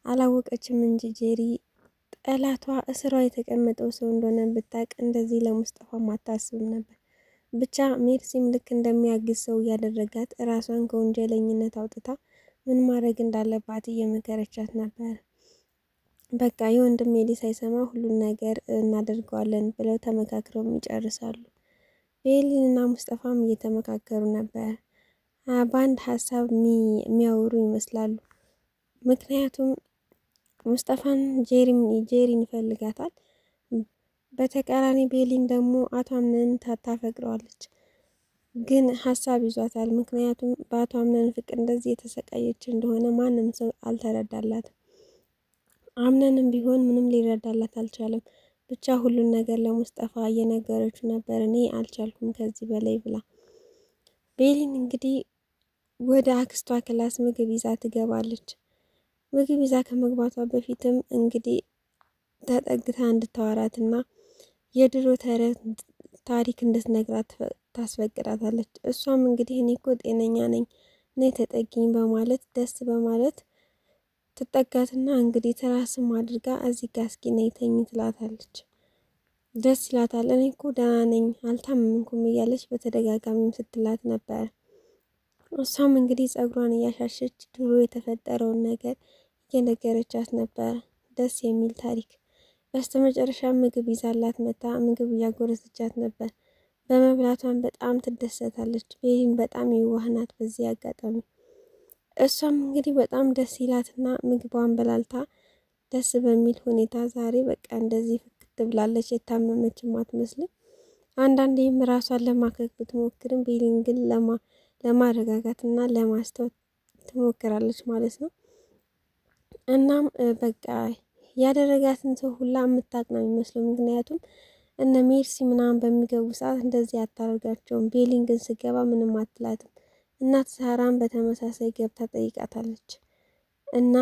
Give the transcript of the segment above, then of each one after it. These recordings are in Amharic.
አላወቀችም እንጂ ጄሪ ጠላቷ እስሯ የተቀመጠው ሰው እንደሆነ ብታውቅ እንደዚህ ለሙስጠፋም አታስብም ነበር። ብቻ ሜርሲም ልክ እንደሚያግዝ ሰው እያደረጋት ራሷን ከወንጀለኝነት አውጥታ ምን ማድረግ እንዳለባት እየመከረቻት ነበር። በቃ የወንድም ሜሊ ሳይሰማ ሁሉን ነገር እናደርገዋለን ብለው ተመካክረውም ይጨርሳሉ። ቤሊንና ሙስጠፋም እየተመካከሩ ነበር። በአንድ ሀሳብ የሚያወሩ ይመስላሉ። ምክንያቱም ሙስጠፋን ጄሪን ይፈልጋታል። በተቃራኒ ቤሊን ደግሞ አቶ አምነን ታፈቅረዋለች። ግን ሀሳብ ይዟታል። ምክንያቱም በአቶ አምነን ፍቅር እንደዚህ የተሰቃየች እንደሆነ ማንም ሰው አልተረዳላትም። አምነንም ቢሆን ምንም ሊረዳላት አልቻለም። ብቻ ሁሉን ነገር ለሙስጠፋ እየነገረችው ነበር። እኔ አልቻልኩም ከዚህ በላይ ብላ። ቤሊን እንግዲህ ወደ አክስቷ ክላስ ምግብ ይዛ ትገባለች። ምግብ ይዛ ከመግባቷ በፊትም እንግዲህ ተጠግታ እንድታወራትና የድሮ ተረት ታሪክ እንድትነግራት ታስፈቅዳታለች። እሷም እንግዲህ እኔ እኮ ጤነኛ ነኝ እኔ ተጠጊኝ በማለት ደስ በማለት ትጠጋትና እንግዲህ ትራስም አድርጋ እዚህ ጋ እስኪ ነይ ተኝ ትላታለች። ደስ ይላታል። እኔ እኮ ደህና ነኝ አልታመምኩም እያለች በተደጋጋሚም ስትላት ነበር። እሷም እንግዲህ ጸጉሯን እያሻሸች ድሮ የተፈጠረውን ነገር እየነገረቻት ነበር። ደስ የሚል ታሪክ። በስተመጨረሻ ምግብ ይዛላት መታ ምግብ እያጎረሰቻት ነበር። በመብላቷን በጣም ትደሰታለች። ቤሊን በጣም የዋህ ናት በዚህ አጋጣሚ። እሷም እንግዲህ በጣም ደስ ይላትና ምግቧን በላልታ ደስ በሚል ሁኔታ ዛሬ በቃ እንደዚህ ፍክት ብላለች። የታመመችም አትመስልም። አንዳንዴም ራሷን ለማከክ ብትሞክርም ቤሊን ግን ለማረጋጋትና ለማስተው ትሞክራለች ማለት ነው። እናም በቃ ያደረጋትን ሰው ሁላ የምታውቅ ነው የሚመስለው። ምክንያቱም እነ ሜርሲ ምናምን በሚገቡ ሰዓት እንደዚህ አታደርጋቸውም። ቤሊን ግን ስገባ ምንም አትላትም። እናት ሳራን በተመሳሳይ ገብታ ጠይቃታለች። እና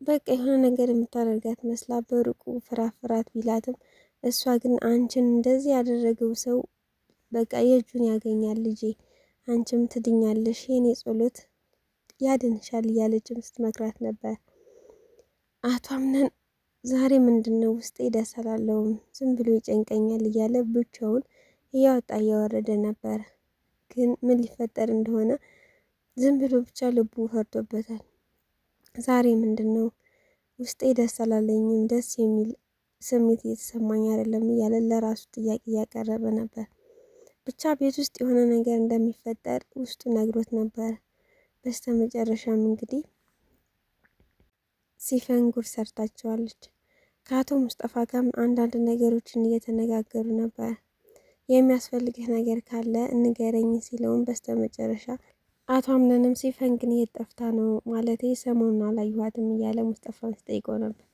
በቃ የሆነ ነገር የምታደርጋት መስላ በሩቁ ፍራፍራት ቢላትም እሷ ግን አንቺን እንደዚህ ያደረገው ሰው በቃ የእጁን ያገኛል ልጄ፣ አንቺም ትድኛለሽ፣ የኔ ጸሎት ያድንሻል እያለችም ስትመክራት ነበር። አቶ አምነን ዛሬ ምንድን ነው ውስጤ ደስ አላለውም፣ ዝም ብሎ ይጨንቀኛል እያለ ብቻውን እያወጣ እያወረደ ነበር። ግን ምን ሊፈጠር እንደሆነ ዝም ብሎ ብቻ ልቡ ፈርዶበታል። ዛሬ ምንድን ነው ውስጤ ደስ አላለኝም፣ ደስ የሚል ስሜት እየተሰማኝ አይደለም እያለ ለራሱ ጥያቄ እያቀረበ ነበር። ብቻ ቤት ውስጥ የሆነ ነገር እንደሚፈጠር ውስጡ ነግሮት ነበር። በስተ መጨረሻም እንግዲህ ሲፈን ጉድ ሰርታቸዋለች። ከአቶ ሙስጠፋ ጋርም አንዳንድ ነገሮችን እየተነጋገሩ ነበር። የሚያስፈልግህ ነገር ካለ እንገረኝ ሲለውም በስተ መጨረሻ አቶ አምነንም ሲፈን ግን የት ጠፍታ ነው ማለቴ ሰሞኑን አላየኋትም እያለ ሙስጠፋን ሲጠይቀው ነበር።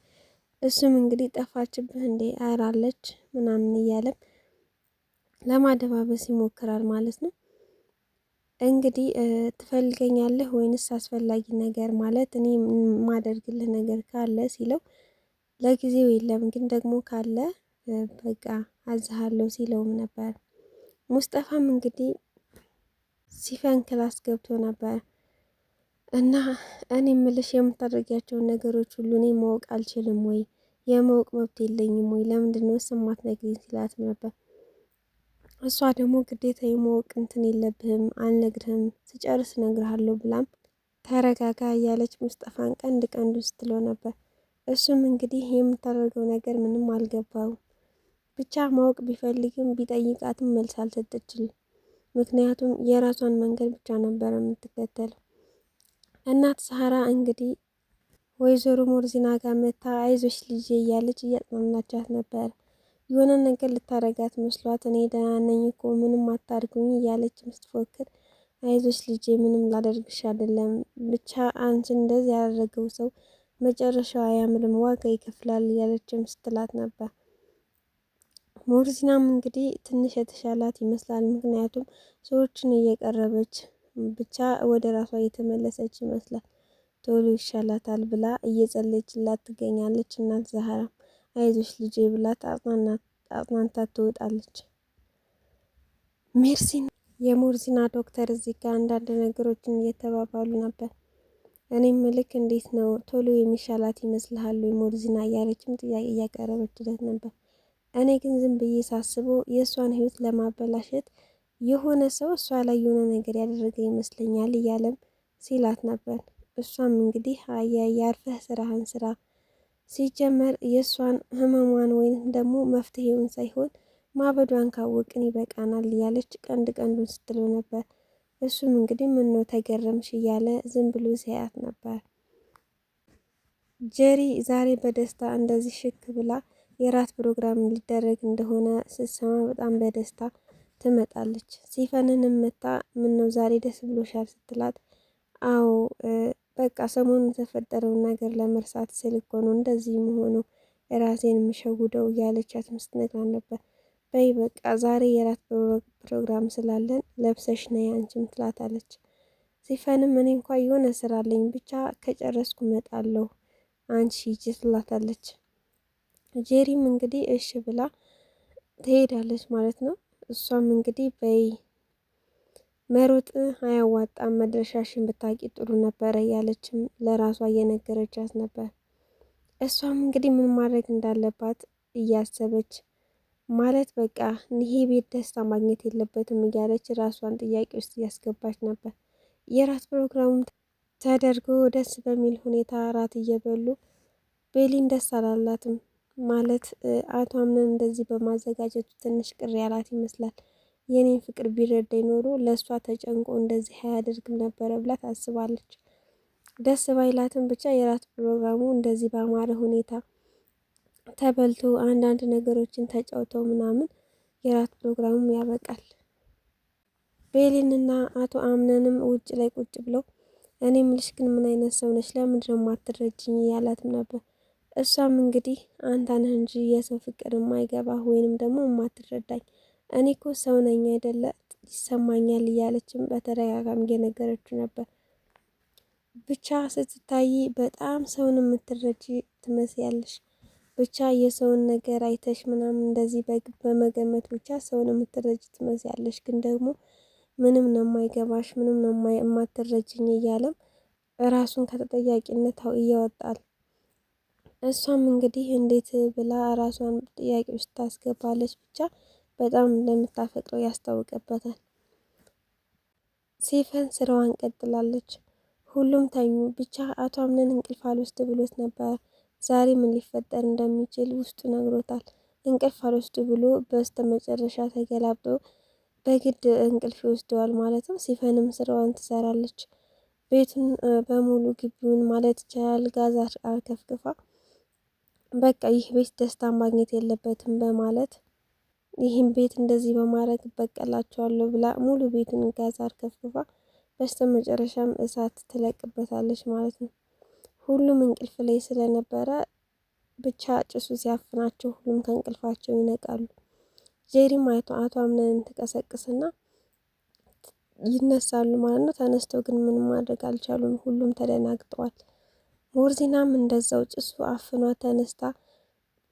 እሱም እንግዲህ ጠፋችብህ እንዴ አራለች ምናምን እያለም ለማደባበስ ይሞክራል ማለት ነው። እንግዲህ ትፈልገኛለህ ወይንስ አስፈላጊ ነገር ማለት እኔ የማደርግልህ ነገር ካለ ሲለው ለጊዜው የለም ግን ደግሞ ካለ በቃ አዝሃለሁ ሲለውም ነበር። ሙስጠፋም እንግዲህ ሲፈን ክላስ ገብቶ ነበር እና እኔ ምልሽ የምታደርጊያቸውን ነገሮች ሁሉ እኔ ማወቅ አልችልም ወይ? የማወቅ መብት የለኝም ወይ? ለምንድነው ስማት ነግሪኝ ሲላት ነበር። እሷ ደግሞ ግዴታ የማወቅ እንትን የለብህም አልነግርህም ስጨርስ እነግርሃለሁ ብላም ተረጋጋ እያለች ሙስጠፋን ቀንድ ቀንዱ ስትለው ነበር። እሱም እንግዲህ የምታደርገው ነገር ምንም አልገባውም። ብቻ ማወቅ ቢፈልግም ቢጠይቃትም መልስ አልሰጠችልም። ምክንያቱም የራሷን መንገድ ብቻ ነበር የምትከተለው። እናት ሳራ እንግዲህ ወይዘሮ ሞርዚና ጋር መታ አይዞሽ ልጄ እያለች እያጽናናቻት ነበር። የሆነ ነገር ልታረጋት መስሏት እኔ ደህና ነኝ እኮ ምንም አታርጉኝ እያለች ስትፎክር አይዞሽ ልጄ ምንም ላደርግሽ አይደለም፣ ብቻ አንቺን እንደዚህ ያደረገው ሰው መጨረሻው አያምርም፣ ዋጋ ይከፍላል እያለችም ስትላት ነበር። ሞርዚናም እንግዲህ ትንሽ የተሻላት ይመስላል። ምክንያቱም ሰዎችን እየቀረበች ብቻ ወደ ራሷ እየተመለሰች ይመስላል። ቶሎ ይሻላታል ብላ እየጸለየችላት ትገኛለች። እናት ዛህራም አይዞሽ ልጄ ብላት አጽናንታት ትወጣለች። ሜርሲን የሞርዚና ዶክተር እዚህ ጋር አንዳንድ ነገሮችን እየተባባሉ ነበር። እኔም ልክ እንዴት ነው ቶሎ የሚሻላት ይመስልሃል ወይ ሞርዚና እያለችም ጥያቄ እያቀረበችለት ነበር። እኔ ግን ዝም ብዬ ሳስበው የእሷን ህይወት ለማበላሸት የሆነ ሰው እሷ ላይ የሆነ ነገር ያደረገ ይመስለኛል እያለም ሲላት ነበር። እሷም እንግዲህ ያርፈህ ስራህን ስራ፣ ሲጀመር የእሷን ህመሟን ወይም ደግሞ መፍትሄውን ሳይሆን ማበዷን ካወቅን ይበቃናል እያለች ቀንድ ቀንዱን ስትለው ነበር። እሱም እንግዲህ ምን ነው ተገረምሽ እያለ ዝም ብሎ ሲያያት ነበር። ጄሪ ዛሬ በደስታ እንደዚህ ሽክ ብላ የራት ፕሮግራም ሊደረግ እንደሆነ ስትሰማ በጣም በደስታ ትመጣለች። ሲፈንንም መታ ምን ነው ዛሬ ደስ ብሎሻል ስትላት፣ አዎ በቃ ሰሞኑን የተፈጠረውን ነገር ለመርሳት ስል እኮ ነው እንደዚህ መሆኑ ራሴን የምሸውደው እያለቻት ስትነግራን ነበር። በይ በቃ ዛሬ የራት ፕሮግራም ስላለን ለብሰሽ ነይ አንቺም ትላታለች። ሲፈንም እኔ እንኳ የሆነ ስራ አለኝ ብቻ ከጨረስኩ እመጣለሁ አንቺ ሂጂ ትላታለች። ጄሪም እንግዲህ እሺ ብላ ትሄዳለች ማለት ነው። እሷም እንግዲህ በይ መሮጥ አያዋጣም መድረሻሽን ብታቂ ጥሩ ነበረ እያለችም ለራሷ እየነገረቻት ነበር። እሷም እንግዲህ ምን ማድረግ እንዳለባት እያሰበች ማለት በቃ ይሄ ቤት ደስታ ማግኘት የለበትም እያለች ራሷን ጥያቄ ውስጥ እያስገባች ነበር። የራት ፕሮግራሙም ተደርጎ ደስ በሚል ሁኔታ ራት እየበሉ ቤሊን ደስ አላላትም ማለት አቶ አምነን እንደዚህ በማዘጋጀቱ ትንሽ ቅር ያላት ይመስላል። የኔን ፍቅር ቢረዳ ኖሮ ለእሷ ተጨንቆ እንደዚህ አያደርግም ነበረ ብላ ታስባለች። ደስ ባይላትም ብቻ የራት ፕሮግራሙ እንደዚህ በአማረ ሁኔታ ተበልቶ አንዳንድ ነገሮችን ተጫውተው ምናምን የራት ፕሮግራሙም ያበቃል። ቤሊንና አቶ አምነንም ውጭ ላይ ቁጭ ብለው እኔ ምልሽ ግን ምን አይነት ሰው ነች ለምንድን ነው የማትረጅኝ እያላትም ነበር። እሷም እንግዲህ አንተ ነህ እንጂ የሰው ፍቅር የማይገባ ወይንም ደግሞ የማትረዳኝ እኔ እኮ ሰው ነኝ አይደለ ይሰማኛል እያለችም በተደጋጋሚ እየነገረችው ነበር። ብቻ ስትታይ በጣም ሰውን የምትረጂ ትመስያለሽ። ብቻ የሰውን ነገር አይተሽ ምናምን እንደዚህ በመገመት ብቻ ሰውን የምትረጂ ትመስያለሽ፣ ግን ደግሞ ምንም ነው የማይገባሽ፣ ምንም ነው የማትረጅኝ እያለም ራሱን ከተጠያቂነት እያወጣል። እሷም እንግዲህ እንዴት ብላ ራሷን ጥያቄ ውስጥ ታስገባለች። ብቻ በጣም እንደምታፈቅረው ያስታውቅበታል። ሲፈን ስራዋን ቀጥላለች። ሁሉም ተኙ። ብቻ አቶ አምነን እንቅልፍ አልወስድ ብሎት ነበር። ዛሬ ምን ሊፈጠር እንደሚችል ውስጡ ነግሮታል። እንቅልፍ አልወስድ ብሎ በስተ መጨረሻ ተገላብጦ በግድ እንቅልፍ ይወስደዋል ማለት ነው። ሲፈንም ስራዋን ትሰራለች። ቤቱን በሙሉ ግቢውን ማለት ይቻላል ጋዝ አርከፍክፋ በቃ ይህ ቤት ደስታ ማግኘት የለበትም በማለት ይህን ቤት እንደዚህ በማድረግ በቀላቸዋለሁ ብላ ሙሉ ቤቱን ጋዝ አርከፍክፋ በስተ መጨረሻም እሳት ትለቅበታለች ማለት ነው። ሁሉም እንቅልፍ ላይ ስለነበረ ብቻ ጭሱ ሲያፍናቸው ሁሉም ከእንቅልፋቸው ይነቃሉ። ጄሪም አቶ አምነንን ትቀሰቅስና ይነሳሉ ማለት ነው። ተነስተው ግን ምንም ማድረግ አልቻሉም። ሁሉም ተደናግጠዋል። ሞርዚናም እንደዛው ጭሱ አፍኗ ተነስታ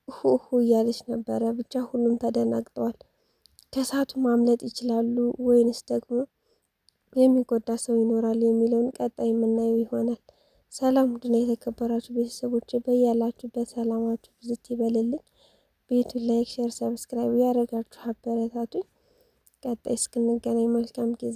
ሁሁ እያለች ነበረ። ብቻ ሁሉም ተደናግጠዋል። ከእሳቱ ማምለጥ ይችላሉ ወይንስ ደግሞ የሚጎዳ ሰው ይኖራል የሚለውን ቀጣይ የምናየው ይሆናል። ሰላም ውድና የተከበራችሁ ቤተሰቦች በያላችሁበት ሰላማችሁ ብዝት ይበልልኝ። ቤቱን ላይክ፣ ሼር፣ ሰብስክራይብ ያደረጋችሁ አበረታቱኝ። ቀጣይ እስክንገናኝ መልካም ጊዜ